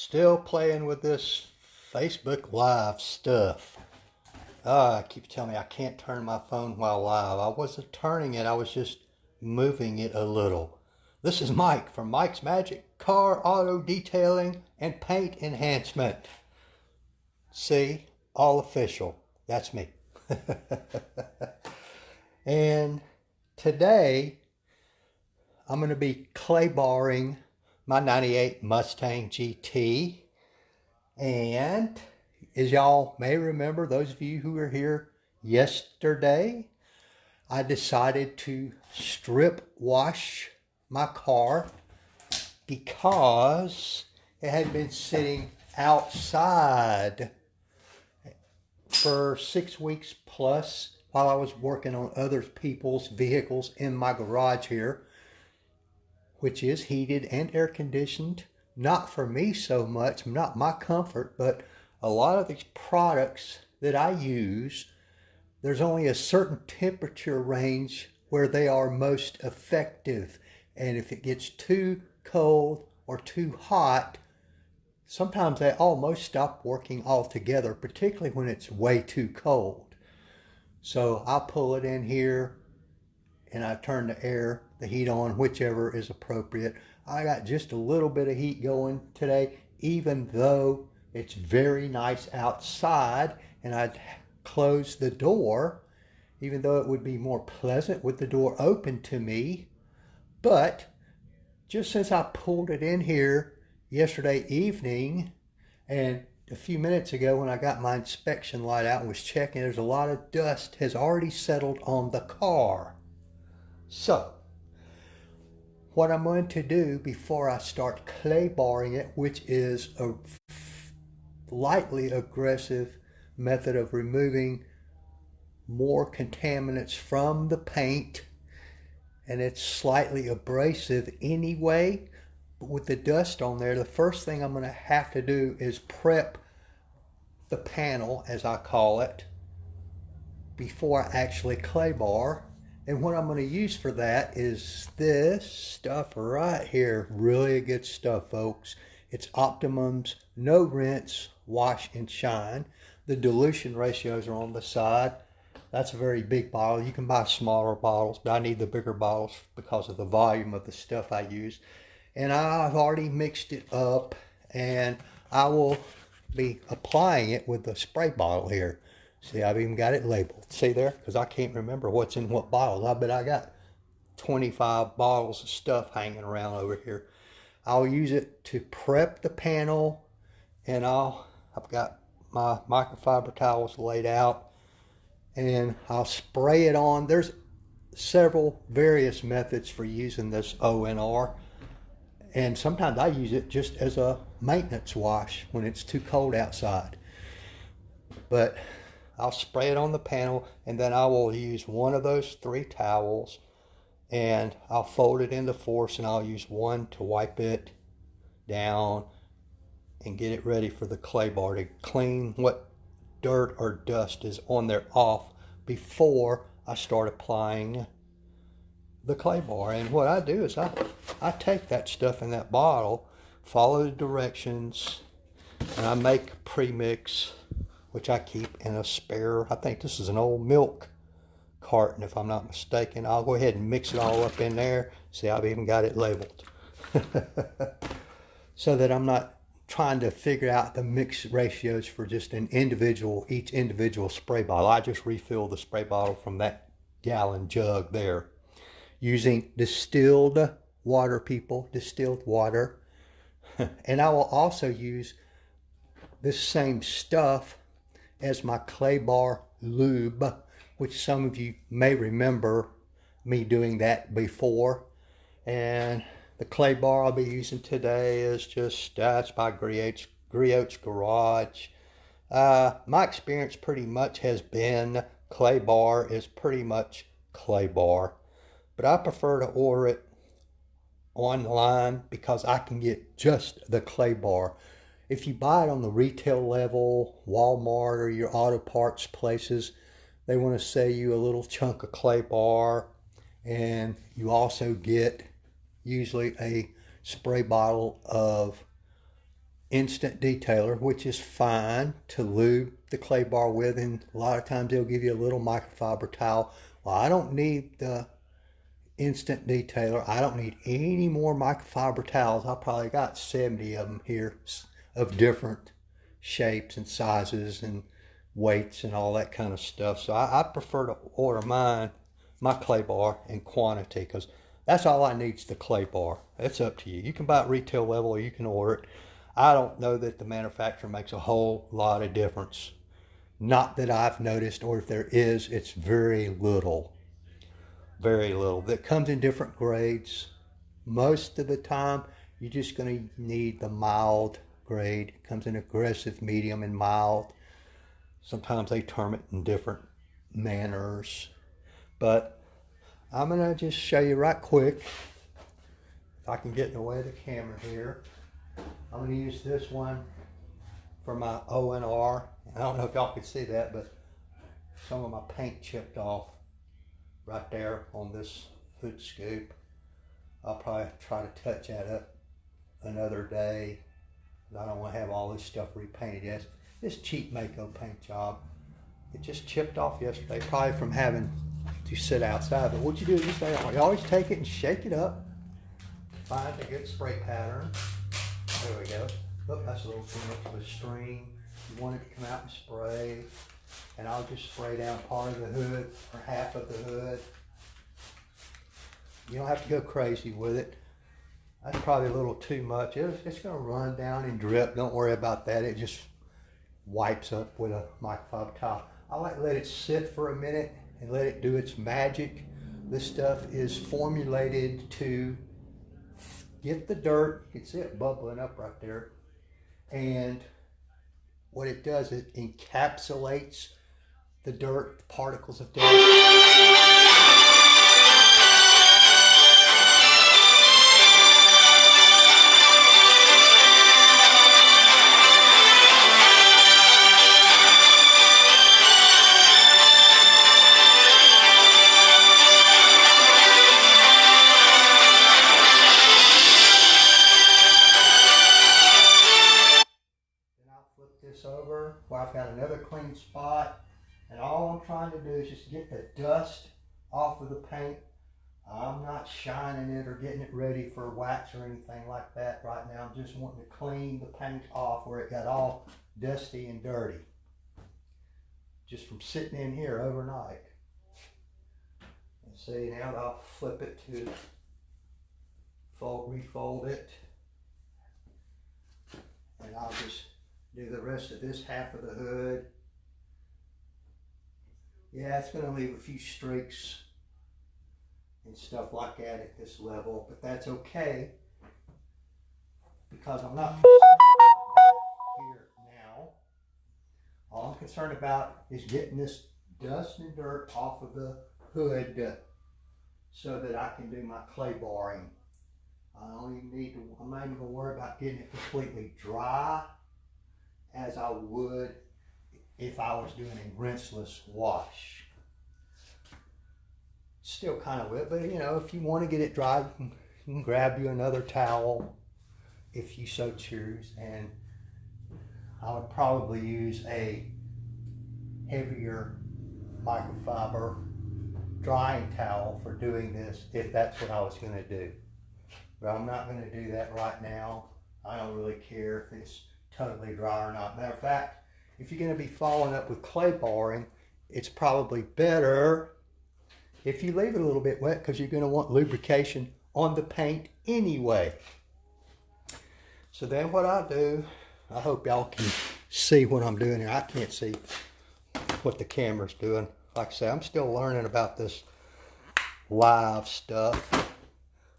Still playing with this Facebook Live stuff. It keeps telling me I can't turn my phone while live. I wasn't turning it, I was just moving it a little. This is Mike from Mike's Magic Car Auto Detailing and Paint Enhancement. See, all official. That's me. And today I'm going to be clay barring my 98 Mustang GT. And as y'all may remember, those of you who were here yesterday, I decided to strip wash my car because it had been sitting outside for 6 weeks plus while I was working on other people's vehicles in my garage here, which is heated and air conditioned. Not for me so much, not my comfort, but a lot of these products that I use, there's only a certain temperature range where they are most effective. And if it gets too cold or too hot, sometimes they almost stop working altogether, particularly when it's way too cold. So I'll pull it in here and I turn the heat on, whichever is appropriate. I got just a little bit of heat going today, even though it's very nice outside, and I'd close the door, even though it would be more pleasant with the door open to me. But just since I pulled it in here yesterday evening, and a few minutes ago when I got my inspection light out and was checking, there's a lot of dust has already settled on the car. So what I'm going to do before I start clay barring it, which is a lightly aggressive method of removing more contaminants from the paint, and it's slightly abrasive anyway, but with the dust on there, the first thing I'm going to have to do is prep the panel, as I call it, before I actually clay bar. And what I'm going to use for that is this stuff right here. Really good stuff, folks. It's Optimum's No Rinse, Wash, and Shine. The dilution ratios are on the side. That's a very big bottle. You can buy smaller bottles, but I need the bigger bottles because of the volume of the stuff I use. And I've already mixed it up, and I will be applying it with the spray bottle here. See, I've even got it labeled. See there? Because I can't remember what's in what bottle. I bet I got 25 bottles of stuff hanging around over here. I'll use it to prep the panel, and I've got my microfiber towels laid out, and I'll spray it on. There's several various methods for using this ONR, and sometimes I use it just as a maintenance wash when it's too cold outside. But I'll spray it on the panel, and then I will use one of those 3 towels, and I'll fold it into 4, and I'll use one to wipe it down and get it ready for the clay bar to clean what dirt or dust is on there off before I start applying the clay bar. And what I do is I take that stuff in that bottle, follow the directions, and I make a premix, which I keep in a spare, I think this is an old milk carton if I'm not mistaken. I'll go ahead and mix it all up in there. See, I've even got it labeled. So that I'm not trying to figure out the mix ratios for just each individual spray bottle. I just refill the spray bottle from that gallon jug there. Using distilled water, people, distilled water. And I will also use this same stuff as my clay bar lube, which some of you may remember me doing that before. And the clay bar I'll be using today is just, it's by Griot's Garage. My experience pretty much has been clay bar is pretty much clay bar, but I prefer to order it online because I can get just the clay bar. If you buy it on the retail level, Walmart or your auto parts places, they want to sell you a little chunk of clay bar, and you also get usually a spray bottle of instant detailer, which is fine to lube the clay bar with, and a lot of times they'll give you a little microfiber towel. Well, I don't need the instant detailer. I don't need any more microfiber towels. I probably got 70 of them here of different shapes and sizes and weights and all that kind of stuff. So I prefer to order my clay bar in quantity, because that's all I need is the clay bar. It's up to you. You can buy it retail level or you can order it. I don't know that the manufacturer makes a whole lot of difference. Not that I've noticed, or if there is, it's very little. Very little. That comes in different grades. Most of the time, you're just going to need the mild grade. It comes in aggressive, medium, and mild. Sometimes they term it in different manners. But I'm going to just show you right quick. If I can get in the way of the camera here. I'm going to use this one for my O&R. I don't know if y'all can see that, but some of my paint chipped off right there on this hood scoop. I'll probably try to touch that up another day. I don't want to have all this stuff repainted yet. This cheap Mako paint job, it just chipped off yesterday, probably from having to sit outside. But what you do is you always take it and shake it up. Find a good spray pattern. There we go. Look, that's a little too much of a stream. You want it to come out and spray. And I'll just spray down part of the hood or half of the hood. You don't have to go crazy with it. That's probably a little too much. It's going to run down and drip. Don't worry about that. It just wipes up with a microfiber towel. I like to let it sit for a minute and let it do its magic. This stuff is formulated to get the dirt. You can see it bubbling up right there. And what it does, it encapsulates the dirt, the particles of dirt. Over where I've got another clean spot, and all I'm trying to do is just get the dust off of the paint. I'm not shining it or getting it ready for wax or anything like that right now. I'm just wanting to clean the paint off where it got all dusty and dirty just from sitting in here overnight. And see, now I'll flip it to refold it, and I'll just do the rest of this half of the hood. Yeah, it's going to leave a few streaks and stuff like that at this level, but that's okay because I'm not concerned about that here now. All I'm concerned about is getting this dust and dirt off of the hood so that I can do my clay barring. I'm not even going to worry about getting it completely dry as I would if I was doing a rinseless wash. Still kind of wet, but you know, if you want to get it dry, you can grab you another towel if you so choose, and I would probably use a heavier microfiber drying towel for doing this if that's what I was going to do. But I'm not going to do that right now. I don't really care if it's totally dry or not. Matter of fact, if you're going to be following up with clay barring, it's probably better if you leave it a little bit wet, because you're going to want lubrication on the paint anyway. So then what I do, I hope y'all can see what I'm doing here. I can't see what the camera's doing. Like I say, I'm still learning about this live stuff.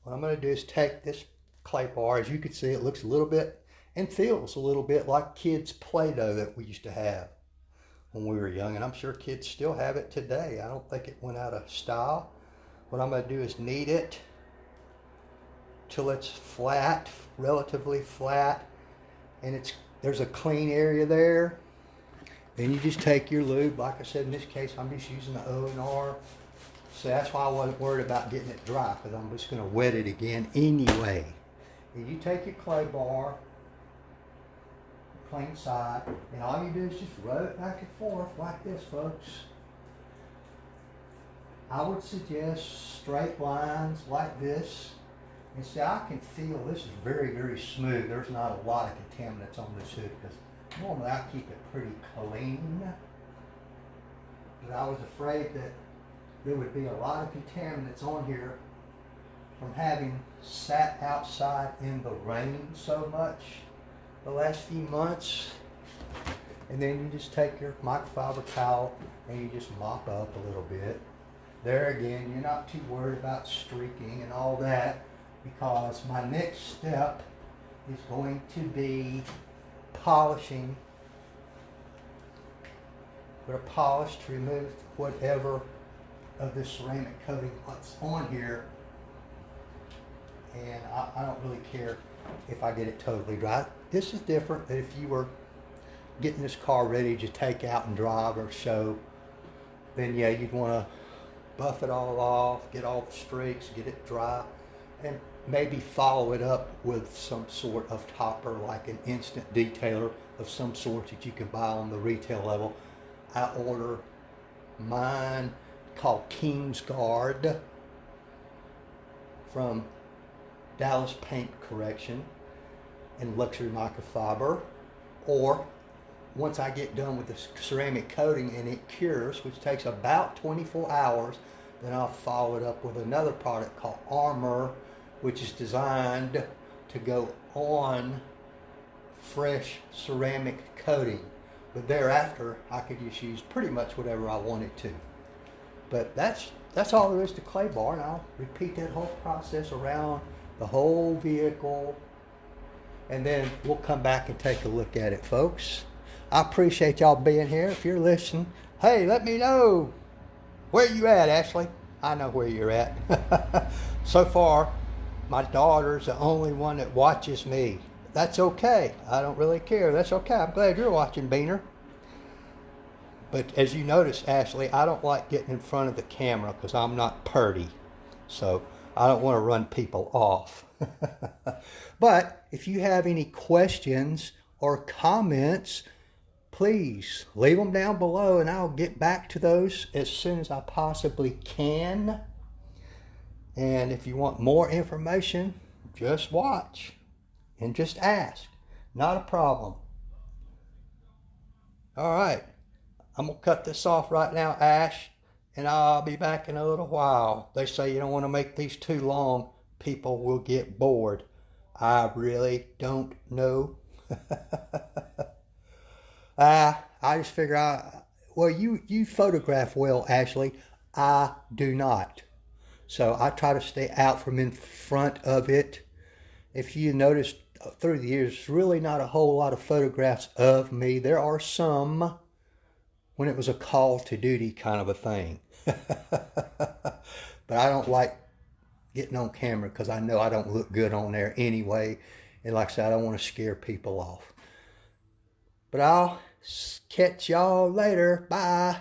What I'm going to do is take this clay bar. As you can see, it looks a little bit and feels a little bit like kids' Play-Doh that we used to have when we were young, and I'm sure kids still have it today. I don't think it went out of style. What I'm going to do is knead it till it's flat, relatively flat, and there's a clean area there. Then you just take your lube. Like I said, in this case, I'm just using the O&R. So that's why I wasn't worried about getting it dry, because I'm just going to wet it again anyway. And you take your clay bar, clean side, and all you do is just rub it back and forth like this, folks. I would suggest straight lines like this. And see, I can feel this is very, very smooth. There's not a lot of contaminants on this hood because normally I keep it pretty clean. But I was afraid that there would be a lot of contaminants on here from having sat outside in the rain so much the last few months. And then you just take your microfiber towel and you just mop up a little bit. There again, you're not too worried about streaking and all that, because my next step is going to be polishing with a polish to remove whatever of this ceramic coating that's on here. And I don't really care if I get it totally dry. This is different than if you were getting this car ready to take out and drive or show. Then yeah, you'd want to buff it all off, get all the streaks, get it dry, and maybe follow it up with some sort of topper, like an instant detailer of some sort that you can buy on the retail level. I order mine called King's Guard from Dallas Paint Correction and Luxury Microfiber. Or once I get done with the ceramic coating and it cures, which takes about 24 hours, then I'll follow it up with another product called Armor, which is designed to go on fresh ceramic coating. But thereafter, I could just use pretty much whatever I wanted to. But that's all there is to clay bar, and I'll repeat that whole process around the whole vehicle, and then we'll come back and take a look at it, folks. I appreciate y'all being here. If you're listening, hey, let me know where you at, Ashley. I know where you're at. So far, my daughter's the only one that watches me. That's okay. I don't really care. That's okay. I'm glad you're watching, Beaner. But as you notice, Ashley, I don't like getting in front of the camera because I'm not purty. So I don't want to run people off. But if you have any questions or comments, please leave them down below and I'll get back to those as soon as I possibly can. And if you want more information, just watch and just ask. Not a problem. All right. I'm going to cut this off right now, Ash, and I'll be back in a little while. They say you don't want to make these too long. People will get bored. I really don't know. I just figure out, well, you photograph well, Ashley. I do not. So I try to stay out from in front of it. If you noticed through the years, there's really not a whole lot of photographs of me. There are some when it was a call to duty kind of a thing. But I don't like getting on camera because I know I don't look good on there anyway. And like I said, I don't want to scare people off. But I'll catch y'all later. Bye.